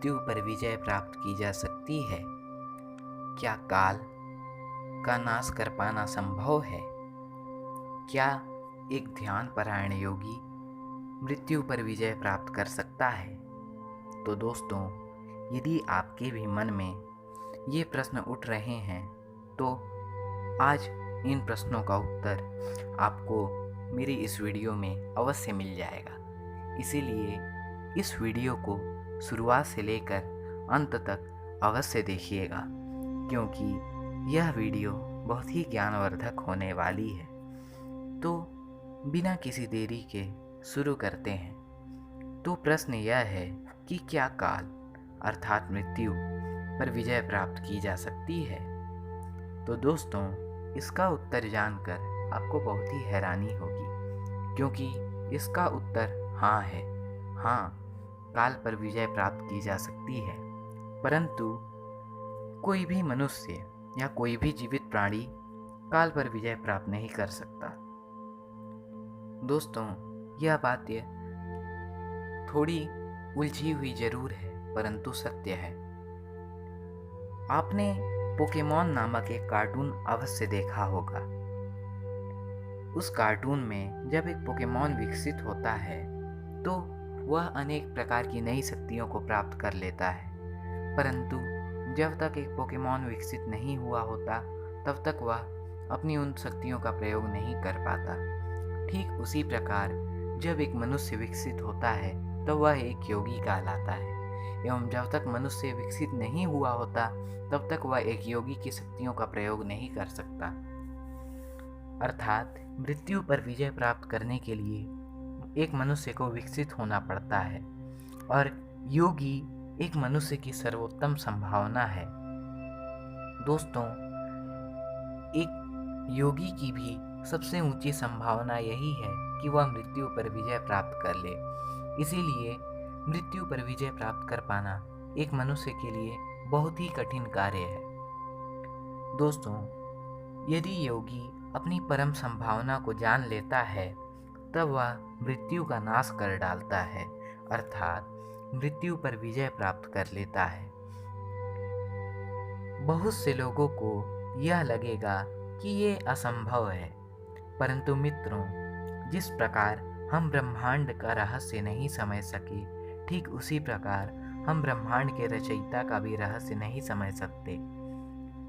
मृत्यु पर विजय प्राप्त की जा सकती है? क्या काल का नाश कर पाना संभव है? क्या एक ध्यान परायण योगी मृत्यु पर विजय प्राप्त कर सकता है? तो दोस्तों, यदि आपके भी मन में ये प्रश्न उठ रहे हैं तो आज इन प्रश्नों का उत्तर आपको मेरी इस वीडियो में अवश्य मिल जाएगा। इसीलिए इस वीडियो को शुरुआत से लेकर अंत तक अवश्य देखिएगा, क्योंकि यह वीडियो बहुत ही ज्ञानवर्धक होने वाली है। तो बिना किसी देरी के शुरू करते हैं। तो प्रश्न यह है कि क्या काल अर्थात मृत्यु पर विजय प्राप्त की जा सकती है? तो दोस्तों, इसका उत्तर जानकर आपको बहुत ही हैरानी होगी, क्योंकि इसका उत्तर हाँ है। हाँ, काल पर विजय प्राप्त की जा सकती है, परंतु कोई भी मनुष्य या कोई भी जीवित प्राणी काल पर विजय प्राप्त नहीं कर सकता। दोस्तों, यह बात थोड़ी उलझी हुई जरूर है, परंतु सत्य है। आपने पोकेमॉन नामक एक कार्टून अवश्य देखा होगा। उस कार्टून में जब एक पोकेमॉन विकसित होता है तो वह अनेक प्रकार की नई शक्तियों को प्राप्त कर लेता है, परंतु जब तक एक पोकेमॉन विकसित नहीं हुआ होता तब तक वह अपनी उन शक्तियों का प्रयोग नहीं कर पाता। ठीक उसी प्रकार जब एक मनुष्य विकसित होता है तो वह एक योगी कहलाता है, एवं जब तक मनुष्य विकसित नहीं हुआ होता तब तक वह एक योगी की शक्तियों का प्रयोग नहीं कर सकता। अर्थात मृत्यु पर विजय प्राप्त करने के लिए एक मनुष्य को विकसित होना पड़ता है, और योगी एक मनुष्य की सर्वोत्तम संभावना है। दोस्तों, एक योगी की भी सबसे ऊंची संभावना यही है कि वह मृत्यु पर विजय प्राप्त कर ले। इसीलिए मृत्यु पर विजय प्राप्त कर पाना एक मनुष्य के लिए बहुत ही कठिन कार्य है। दोस्तों, यदि योगी अपनी परम संभावना को जान लेता है तब वह मृत्यु का नाश कर डालता है, अर्थात मृत्यु पर विजय प्राप्त कर लेता है। बहुत से लोगों को यह लगेगा कि ये असंभव है, परंतु मित्रों, जिस प्रकार हम ब्रह्मांड का रहस्य नहीं समझ सके, ठीक उसी प्रकार हम ब्रह्मांड के रचयिता का भी रहस्य नहीं समझ सकते।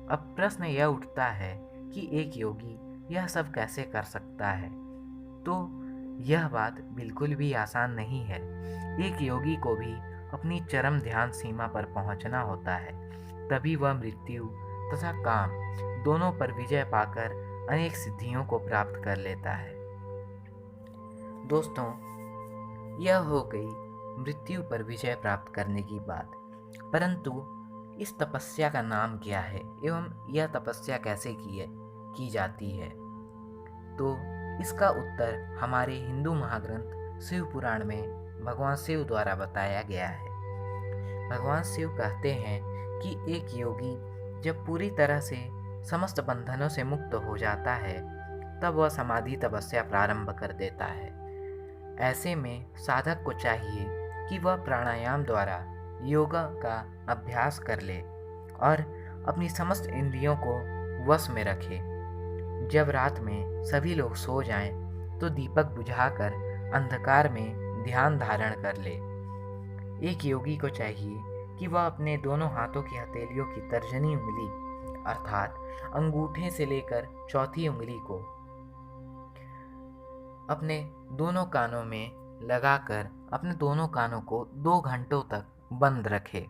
अब प्रश्न यह उठता है कि एक योगी यह सब कैसे कर सकता है? तो यह बात बिल्कुल भी आसान नहीं है। एक योगी को भी अपनी चरम ध्यान सीमा पर पहुंचना होता है, तभी वह मृत्यु तथा काम दोनों पर विजय पाकर अनेक सिद्धियों को प्राप्त कर लेता है। दोस्तों, यह हो गई मृत्यु पर विजय प्राप्त करने की बात, परंतु इस तपस्या का नाम क्या है एवं यह तपस्या कैसे की जाती है? तो इसका उत्तर हमारे हिंदू महाग्रंथ शिव पुराण में भगवान शिव द्वारा बताया गया है। भगवान शिव कहते हैं कि एक योगी जब पूरी तरह से समस्त बंधनों से मुक्त हो जाता है तब वह समाधि तपस्या प्रारंभ कर देता है। ऐसे में साधक को चाहिए कि वह प्राणायाम द्वारा योगा का अभ्यास कर ले और अपनी समस्त इंद्रियों को वश में रखे। जब रात में सभी लोग सो जाएं, तो दीपक बुझाकर अंधकार में ध्यान धारण कर ले। एक योगी को चाहिए कि वह अपने दोनों हाथों की हथेलियों की तर्जनी उंगली अर्थात अंगूठे से लेकर चौथी उंगली को अपने दोनों कानों में लगाकर अपने दोनों कानों को 2 घंटों तक बंद रखे।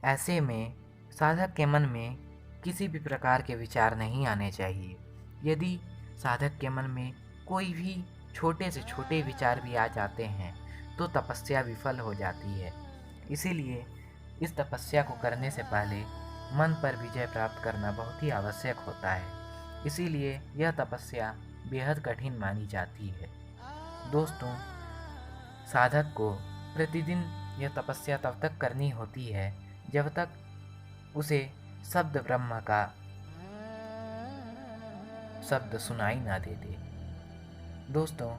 ऐसे में साधक के मन में किसी भी प्रकार के विचार नहीं आने चाहिए। यदि साधक के मन में कोई भी छोटे से छोटे विचार भी आ जाते हैं तो तपस्या विफल हो जाती है। इसीलिए इस तपस्या को करने से पहले मन पर विजय प्राप्त करना बहुत ही आवश्यक होता है। इसीलिए यह तपस्या बेहद कठिन मानी जाती है। दोस्तों, साधक को प्रतिदिन यह तपस्या तब तक करनी होती है जब तक उसे शब्द ब्रह्म का शब्द सुनाई ना दे दे। दोस्तों,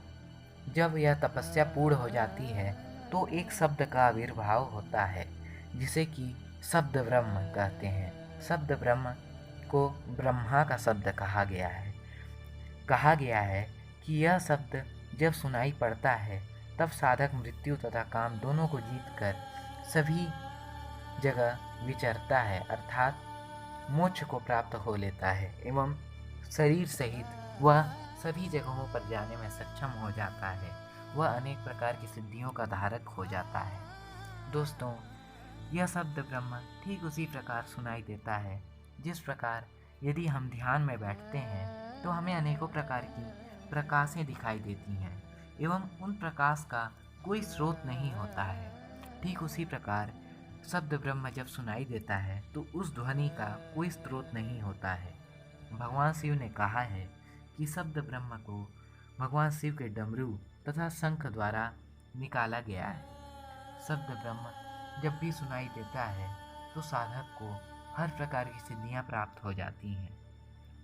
जब यह तपस्या पूर्ण हो जाती है तो एक शब्द का आविर्भाव होता है जिसे कि शब्द ब्रह्म कहते हैं। शब्द ब्रह्म को ब्रह्मा का शब्द कहा गया है। कहा गया है कि यह शब्द जब सुनाई पड़ता है तब साधक मृत्यु तथा काम दोनों को जीतकर सभी जगह विचरता है, अर्थात मोक्ष को प्राप्त हो लेता है एवं शरीर सहित वह सभी जगहों पर जाने में सक्षम हो जाता है। वह अनेक प्रकार की सिद्धियों का धारक हो जाता है। दोस्तों, यह शब्द ब्रह्म ठीक उसी प्रकार सुनाई देता है जिस प्रकार यदि हम ध्यान में बैठते हैं तो हमें अनेकों प्रकार की प्रकाशें दिखाई देती हैं एवं उन प्रकाश का कोई स्रोत नहीं होता है। ठीक उसी प्रकार शब्द ब्रह्म जब सुनाई देता है तो उस ध्वनि का कोई स्रोत नहीं होता है। भगवान शिव ने कहा है कि शब्द ब्रह्म को भगवान शिव के डमरू तथा शंख द्वारा निकाला गया है। शब्द ब्रह्म जब भी सुनाई देता है तो साधक को हर प्रकार की सिद्धियां प्राप्त हो जाती हैं।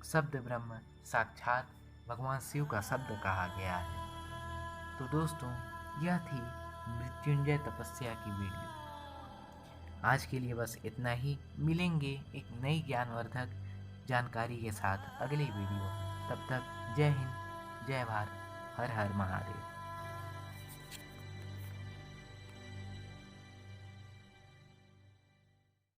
शब्द ब्रह्म साक्षात भगवान शिव का शब्द कहा गया है। तो दोस्तों, यह थी मृत्युंजय तपस्या की वीडियो। आज के लिए बस इतना ही। मिलेंगे एक नई ज्ञानवर्धक जानकारी के साथ अगली वीडियो में। तब तक जय हिंद, जय भारत, हर हर महादेव।